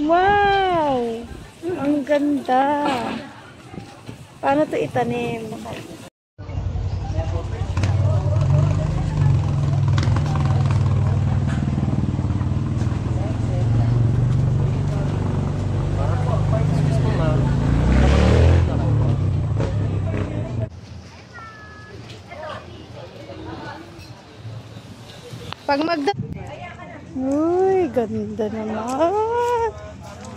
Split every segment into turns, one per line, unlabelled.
Wow! Ang ganda. Paano to itanim? Pag uy, ganda naman.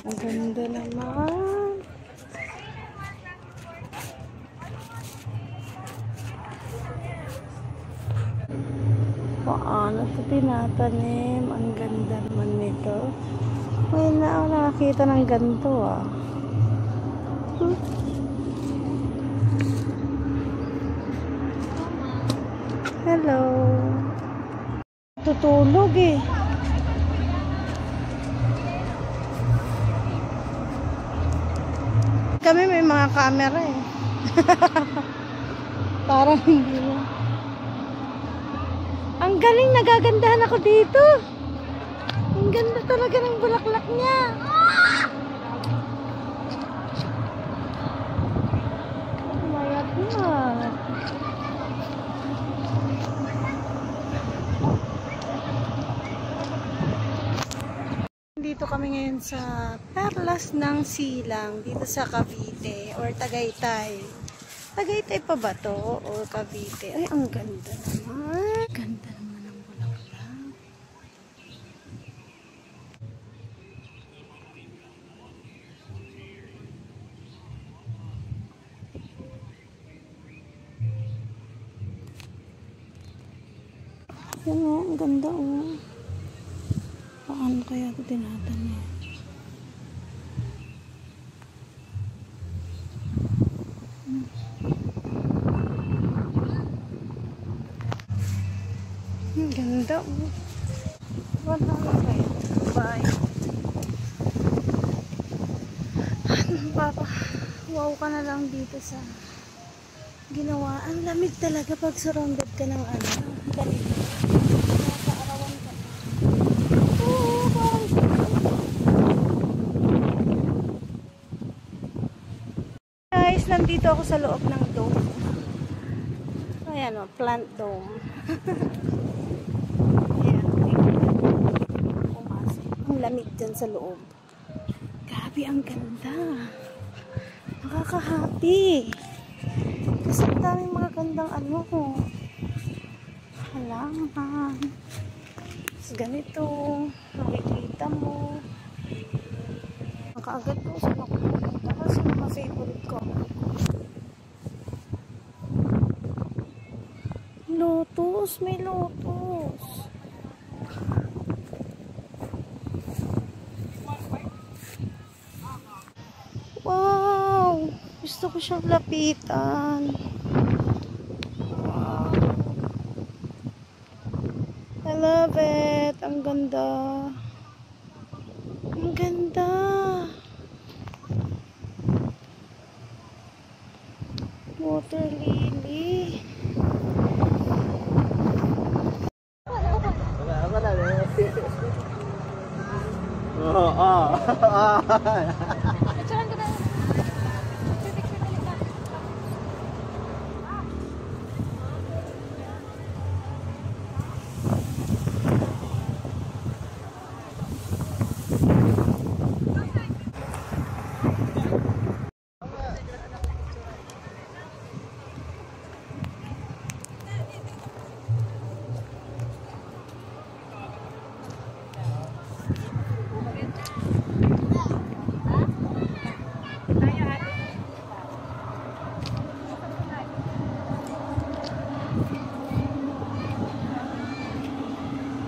Ang ganda naman. Paano ito tinatanim? Ang ganda naman nito. May nakakita ng ganito ah. Hello. Tutulog eh. Kami may mga camera eh. Parang hindi na. Ang galing, nagagandahan ako dito. Ang ganda talaga ng bulaklak niya. Oh my God. Dito kami ngayon sa Perlas ng Silang, dito sa Cavite or Tagaytay. Tagaytay pa ba to o Cavite? Ay, ang ganda naman. Ganda naman ng bulaklak. Yan o, ang ganda o. Paano kaya ito tinatanim? Ang ganda oh. Wala na kaya. Bye. Papa, wow ka na lang dito sa ginawa. Ang lamig talaga pag surrounded ka ng ano. Lamig. Nandito ako sa loob ng dome. Ayan o, plant dome. Ayan. Ang lamig dyan sa loob. Grabe, ang ganda. Nakaka-happy. Kasi ang daming mga gandang ano ko. Halaman. Ganito. Nakikita mo. Makaagad ko sa nakupunta. Kasi mga favorite ko. Lotus, may lotus. Wow! Gusto ko siyang lapitan. Wow! I love it. Ang ganda. Ang ganda. Water lily.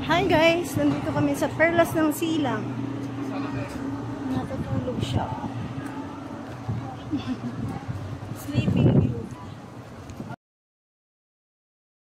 Hi guys, nandito kami sa Perlas ng Silang. Natutulog siya. Sleeping